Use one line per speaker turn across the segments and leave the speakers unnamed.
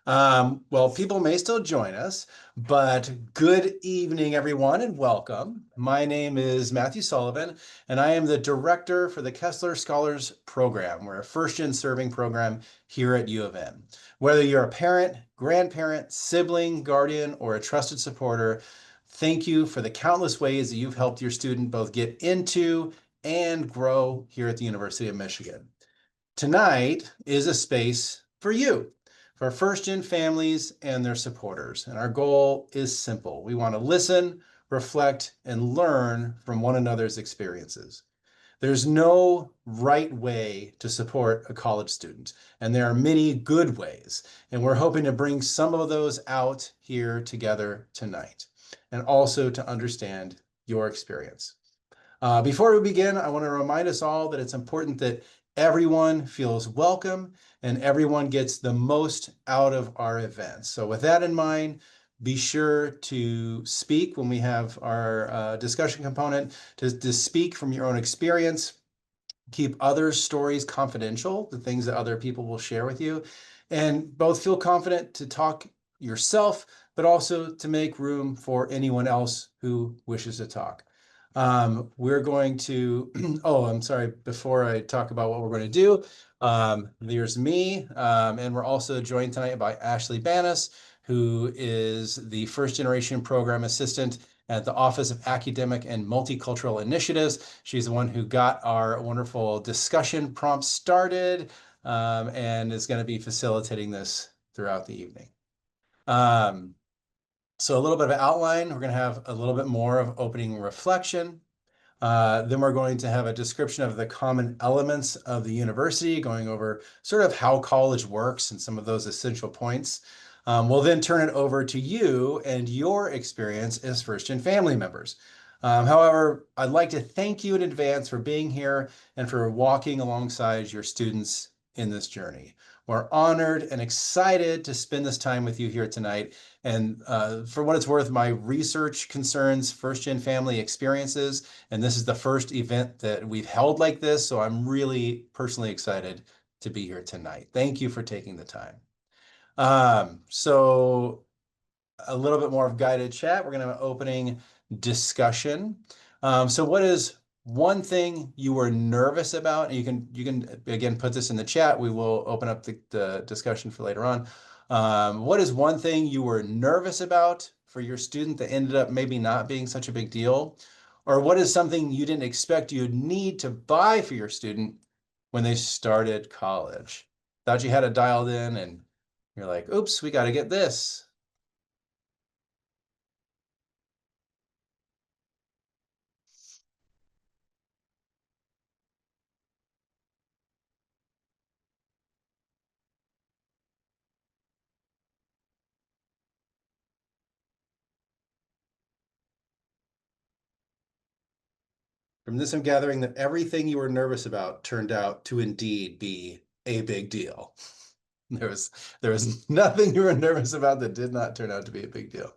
Well, people may still join us, but good evening, everyone, and welcome. My name is Matthew Sullivan, and I am the director for the Kessler Scholars Program. We're a first-gen serving program here at U of M. Whether you're a parent, grandparent, sibling, guardian, or a trusted supporter, thank you for the countless ways that you've helped your student both get into and grow here at the University of Michigan. Tonight is a space for you, for first-gen families and their supporters. And our goal is simple. We want to listen, reflect, and learn from one another's experiences. There's no right way to support a college student, and there are many good ways. And we're hoping to bring some of those out here together tonight, and also to understand your experience. Before we begin, I want to remind us all that it's important that everyone feels welcome and everyone gets the most out of our events. So with that in mind, be sure to speak when we have our discussion component, to speak from your own experience. Keep others' stories confidential, the things that other people will share with you, and both feel confident to talk yourself, but also to make room for anyone else who wishes to talk. We're going to, oh, I'm sorry, before I talk about what we're going to do, there's me, and we're also joined tonight by Ashley Banas, who is the first generation program assistant at the Office of Academic and Multicultural Initiatives. She's the one who got our wonderful discussion prompt started, and is going to be facilitating this throughout the evening. So a little bit of an outline. We're going to have a little bit more of opening reflection. Then we're going to have a description of the common elements of the university, going over sort of how college works and some of those essential points. We'll then turn it over to you and your experience as first-gen family members. However, I'd like to thank you in advance for being here and for walking alongside your students in this journey. We're honored and excited to spend this time with you here tonight. And for what it's worth, my research concerns first-gen family experiences, and this is the first event that we've held like this, so I'm really personally excited to be here tonight. Thank you for taking the time. So a little bit more of guided chat. We're going to have an opening discussion. So what is one thing you were nervous about? And you can again put this in the chat. We will open up the discussion for later on. What is one thing you were nervous about for your student that ended up maybe not being such a big deal? Or what is something you didn't expect you'd need to buy for your student when they started college? Thought you had it dialed in and you're like, oops, we got to get this. From this, I'm gathering that everything you were nervous about turned out to indeed be a big deal. There was nothing you were nervous about that did not turn out to be a big deal.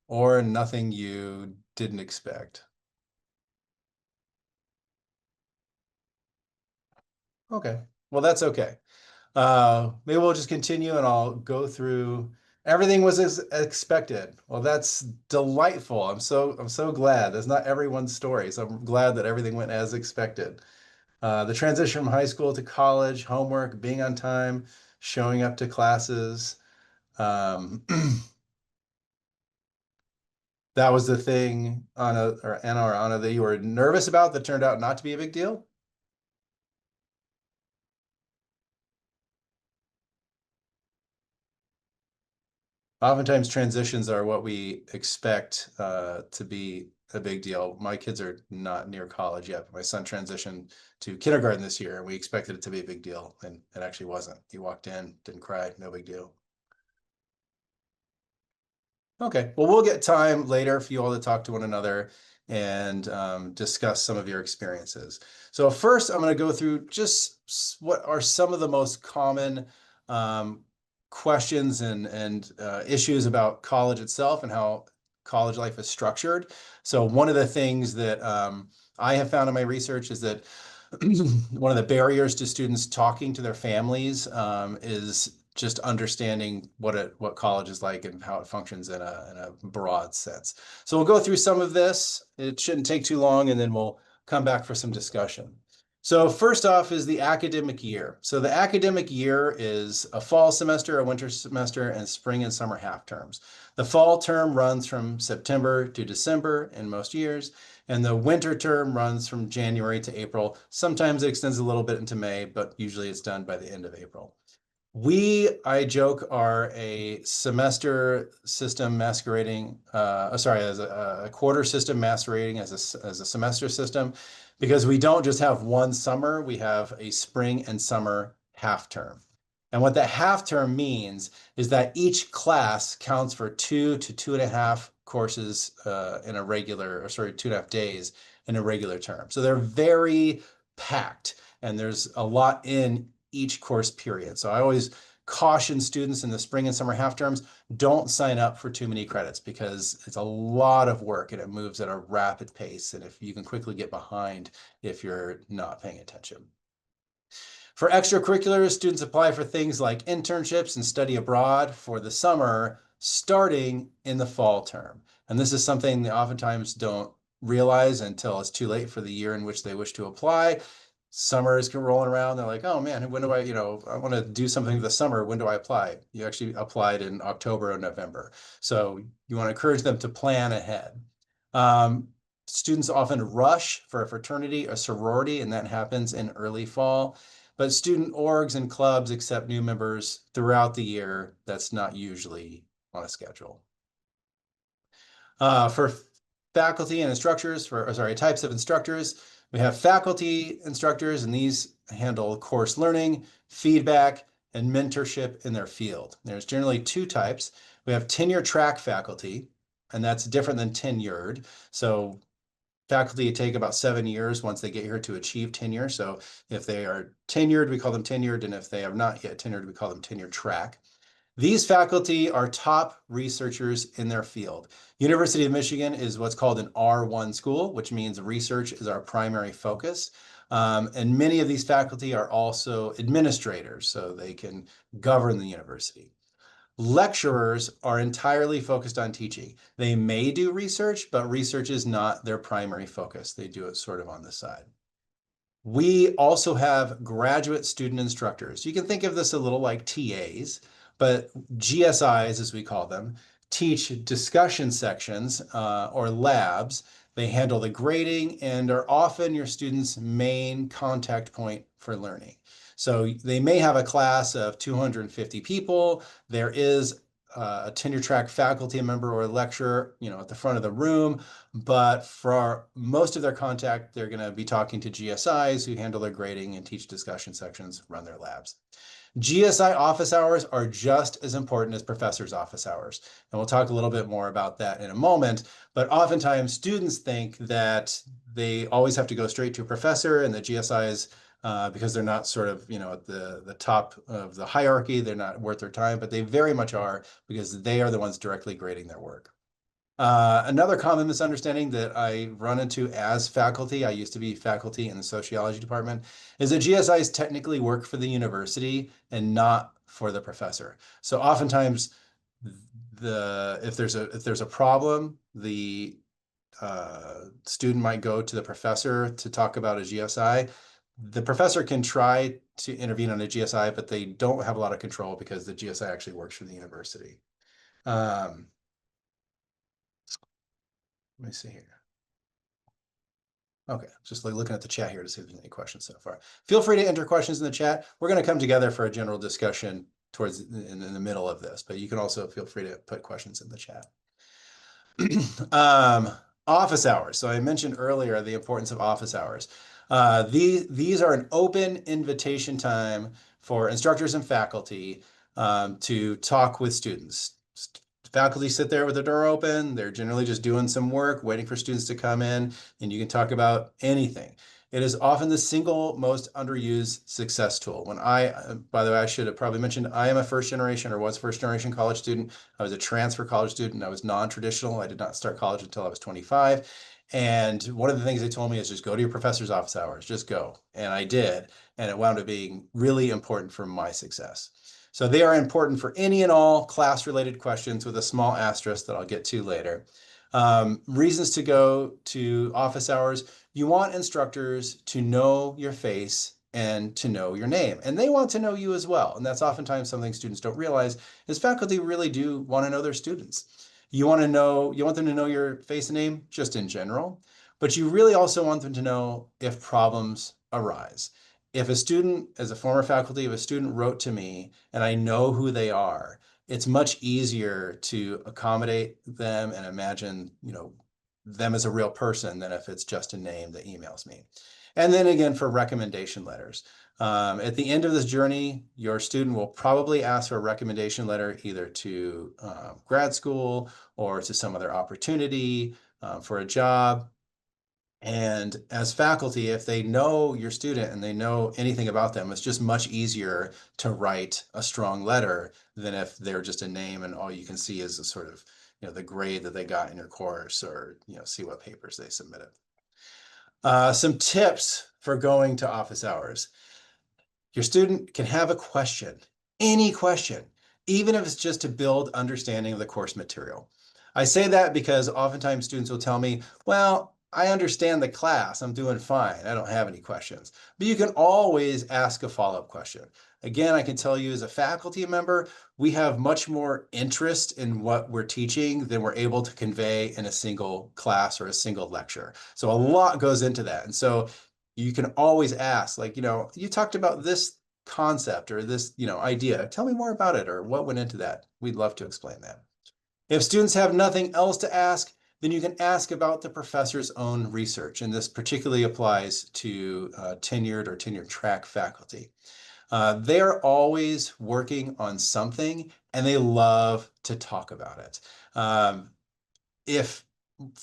Or nothing you didn't expect. Okay, well, that's okay. Maybe we'll just continue and I'll go through everything was as expected. Well, that's delightful. I'm so glad. That's not everyone's story, so I'm glad that everything went as expected. The transition from high school to college, homework, being on time, showing up to classes. That was the thing, Anna or Anna, that you were nervous about that turned out not to be a big deal? Oftentimes transitions are what we expect to be a big deal. My kids are not near college yet, but my son transitioned to kindergarten this year, and we expected it to be a big deal, and it actually wasn't. He walked in, didn't cry, no big deal. Okay, well, we'll get time later for you all to talk to one another and discuss some of your experiences. So first, I'm going to go through just what are some of the most common questions and issues about college itself and how college life is structured. So one of the things that I have found in my research is that One of the barriers to students talking to their families is just understanding what college is like and how it functions in a broad sense. So we'll go through some of this. It shouldn't take too long, and then we'll come back for some discussion. So first off is the academic year. So the academic year is a fall semester, a winter semester, and spring and summer half terms. The fall term runs from September to December in most years, and the winter term runs from January to April. Sometimes it extends a little bit into May, but usually it's done by the end of April. I joke, are a semester system masquerading, as a quarter system masquerading as a semester system, because we don't just have one summer, we have a spring and summer half term. And what that half term means is that each class counts for 2 to 2.5 courses in a regular, or sorry, 2.5 days in a regular term. So they're very packed, and there's a lot in each course period. So I always caution students in the spring and summer half terms, don't sign up for too many credits because it's a lot of work and it moves at a rapid pace. And if you can quickly get behind if you're not paying attention. For extracurriculars, students apply for things like internships and study abroad for the summer, starting in the fall term. And this is something they oftentimes don't realize until it's too late for the year in which they wish to apply. Summer is rolling around. They're like, oh man, when do I want to do something this summer. When do I apply? You actually applied in October or November. So you want to encourage them to plan ahead. Students often rush for a fraternity or sorority, and that happens in early fall. But student orgs and clubs accept new members throughout the year. That's not usually on a schedule. For faculty and instructors, types of instructors, we have faculty instructors, and these handle course learning, feedback, and mentorship in their field. There's generally two types. We have tenure track faculty, and that's different than tenured. So faculty take about 7 years once they get here to achieve tenure. So if they are tenured, we call them tenured, and if they have not yet tenured, we call them tenure track. These faculty are top researchers in their field. University of Michigan is what's called an R1 school, which means research is our primary focus. And many of these faculty are also administrators, so they can govern the university. Lecturers are entirely focused on teaching. They may do research, but research is not their primary focus. They do it sort of on the side. We also have graduate student instructors. You can think of this a little like TAs, but GSIs, as we call them, teach discussion sections or labs. They handle the grading and are often your student's main contact point for learning. So they may have a class of 250 people. There is a tenure track faculty member or a lecturer, at the front of the room, but for most of their contact, they're going to be talking to GSIs who handle their grading and teach discussion sections, run their labs. GSI office hours are just as important as professors' office hours. And we'll talk a little bit more about that in a moment. But oftentimes students think that they always have to go straight to a professor, and the GSIs, because they're not sort of, at the top of the hierarchy, they're not worth their time, but they very much are, because they are the ones directly grading their work. Another common misunderstanding that I run into as faculty, I used to be faculty in the sociology department, is that GSIs technically work for the university and not for the professor. So oftentimes, if there's a problem, the student might go to the professor to talk about a GSI. The professor can try to intervene on a GSI, but they don't have a lot of control because the GSI actually works for the university. Let me see here. Okay, just looking at the chat here to see if there's any questions so far. Feel free to enter questions in the chat. We're going to come together for a general discussion in the middle of this, but you can also feel free to put questions in the chat. Office hours. So I mentioned earlier the importance of office hours. These are an open invitation time for instructors and faculty to talk with students. Faculty sit there with the door open. They're generally just doing some work, waiting for students to come in, and you can talk about anything. It is often the single most underused success tool. By the way, I should have probably mentioned, I am a first generation or was first generation college student. I was a transfer college student. I was non-traditional. I did not start college until I was 25. And one of the things they told me is just go to your professor's office hours, just go. And I did. And it wound up being really important for my success. So they are important for any and all class-related questions with a small asterisk that I'll get to later. Reasons to go to office hours. You want instructors to know your face and to know your name. And they want to know you as well. And that's oftentimes something students don't realize is faculty really do want to know their students. You want them to know your face and name just in general, but you really also want them to know if problems arise. If a student, as a former faculty, if a student wrote to me and I know who they are, it's much easier to accommodate them and imagine, them as a real person than if it's just a name that emails me. And then again, for recommendation letters. At the end of this journey, your student will probably ask for a recommendation letter either to grad school or to some other opportunity for a job. And as faculty, if they know your student and they know anything about them, it's just much easier to write a strong letter than if they're just a name and all you can see is a sort of, the grade that they got in your course or, see what papers they submitted. Some tips for going to office hours. Your student can have a question, any question, even if it's just to build understanding of the course material. I say that because oftentimes students will tell me, well, I understand the class, I'm doing fine, I don't have any questions. But you can always ask a follow-up question. Again, I can tell you as a faculty member, we have much more interest in what we're teaching than we're able to convey in a single class or a single lecture. So a lot goes into that. And so you can always ask, like, you talked about this concept or this, idea. Tell me more about it or what went into that. We'd love to explain that. If students have nothing else to ask, then you can ask about the professor's own research. And this particularly applies to tenured or tenure track faculty. They are always working on something and they love to talk about it. If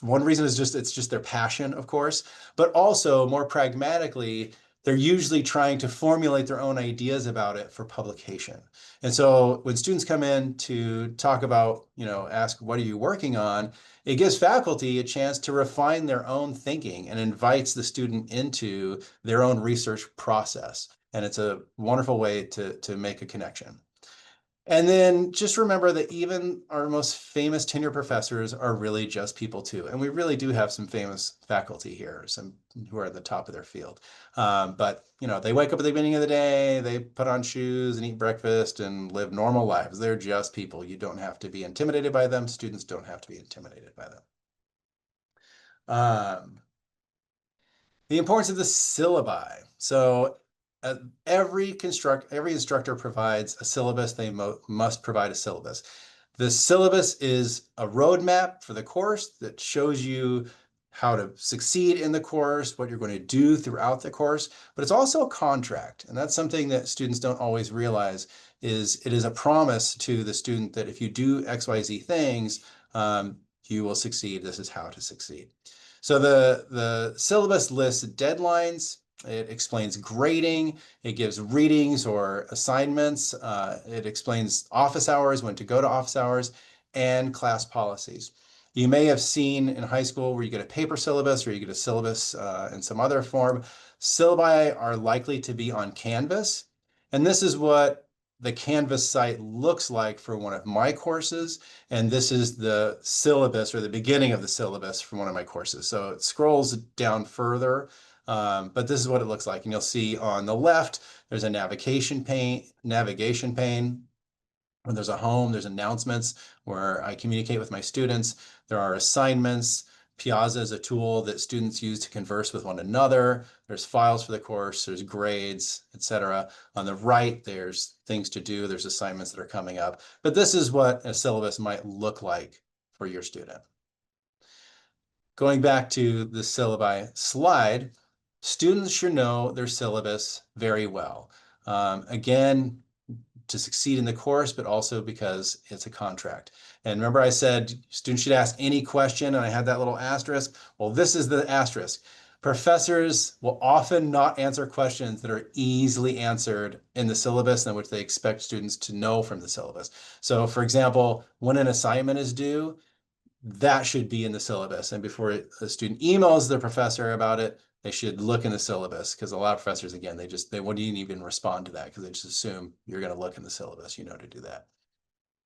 one reason is it's just their passion, of course, but also more pragmatically, they're usually trying to formulate their own ideas about it for publication. And so when students come in to talk about, ask, what are you working on? It gives faculty a chance to refine their own thinking and invites the student into their own research process. And it's a wonderful way to make a connection. And then just remember that even our most famous tenure professors are really just people too. And we really do have some famous faculty here, some who are at the top of their field. But they wake up at the beginning of the day, they put on shoes and eat breakfast and live normal lives. They're just people. You don't have to be intimidated by them. Students don't have to be intimidated by them. The importance of the syllabi. So every instructor provides a syllabus. They must provide a syllabus. The syllabus is a roadmap for the course that shows you how to succeed in the course, what you're going to do throughout the course, but it's also a contract. And that's something that students don't always realize is it is a promise to the student that if you do XYZ things, you will succeed. This is how to succeed. So the syllabus lists deadlines, it explains grading, it gives readings or assignments, it explains office hours, when to go to office hours, and class policies. You may have seen in high school where you get a paper syllabus or you get a syllabus in some other form. Syllabi are likely to be on Canvas, and this is what the Canvas site looks like for one of my courses. And this is the syllabus or the beginning of the syllabus from one of my courses. So it scrolls down further, but this is what it looks like. And you'll see on the left, there's a navigation pane. When there's a home, there's announcements where I communicate with my students. There are assignments. Piazza is a tool that students use to converse with one another. There's files for the course, there's grades, etc. On the right, there's things to do, there's assignments that are coming up. But this is what a syllabus might look like for your student. Going back to the syllabi slide, students should know their syllabus very well. Again, to succeed in the course, but also because it's a contract. And remember I said students should ask any question, and I had that little asterisk. Well, this is the asterisk. Professors will often not answer questions that are easily answered in the syllabus and which they expect students to know from the syllabus. So for example, when an assignment is due, that should be in the syllabus. And before a student emails the professor about it, they should look in the syllabus, because a lot of professors, again, they wouldn't even respond to that because they just assume you're going to look in the syllabus, you know, to do that.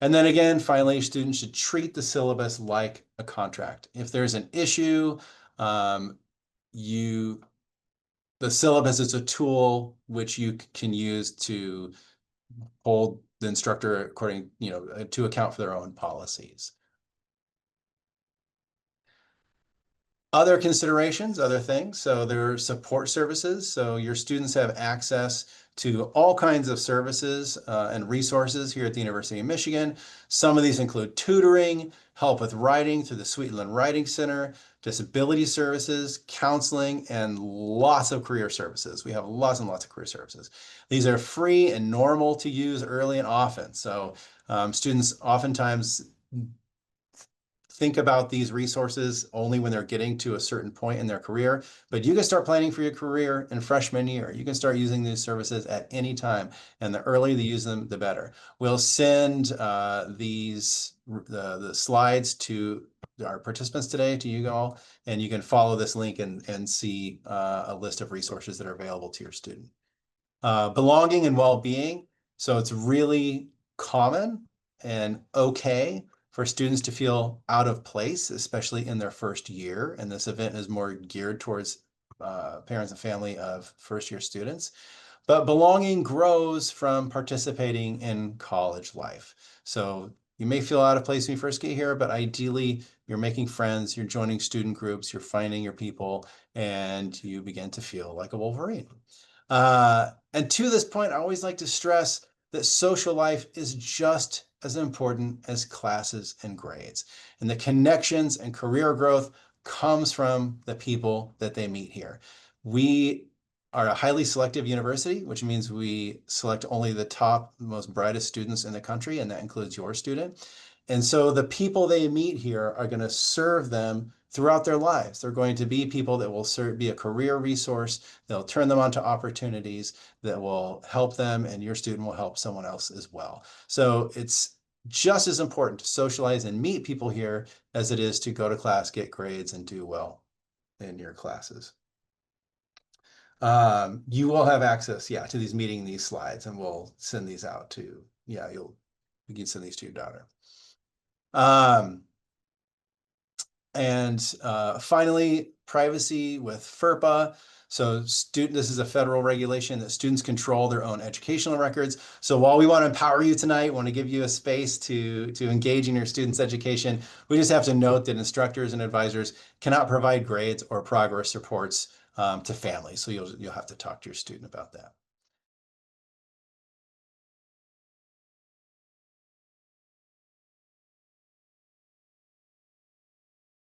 And then again, finally, students should treat the syllabus like a contract. If there's an issue, um, you the syllabus is a tool which you can use to hold the instructor according, to account for their own policies. Other considerations, other things. So there are support services. So your students have access to all kinds of services and resources here at the University of Michigan. Some of these include tutoring, help with writing through the Sweetland Writing Center, disability services, counseling, and lots of career services. We have lots and lots of career services. These are free and normal to use early and often. So students oftentimes think about these resources only when they're getting to a certain point in their career, but you can start planning for your career in freshman year. You can start using these services at any time, and the earlier you use them, the better. We'll send the slides to our participants today, to you all, and you can follow this link and see a list of resources that are available to your student. Belonging and well-being. So it's really common and okay for students to feel out of place, especially in their first year. And this event is more geared towards parents and family of first-year students. But belonging grows from participating in college life. So you may feel out of place when you first get here, but ideally you're making friends, you're joining student groups, you're finding your people, and you begin to feel like a Wolverine. And to this point, I always like to stress that social life is just as important as classes and grades. And the connections and career growth comes from the people that they meet here. We are a highly selective university, which means we select only the top, most brightest students in the country, and that includes your student. And so the people they meet here are going to serve them throughout their lives. They're going to be people that will be a career resource. They'll turn them on to opportunities that will help them, and your student will help someone else as well. So it's just as important to socialize and meet people here as it is to go to class, get grades, and do well in your classes. You will have access, to these slides, and we'll send these out to, we can send these to your daughter. And finally, privacy with FERPA. So this is a federal regulation that students control their own educational records. So while we want to empower you tonight, want to give you a space to engage in your students' education, we just have to note that instructors and advisors cannot provide grades or progress reports to families. So you'll have to talk to your student about that.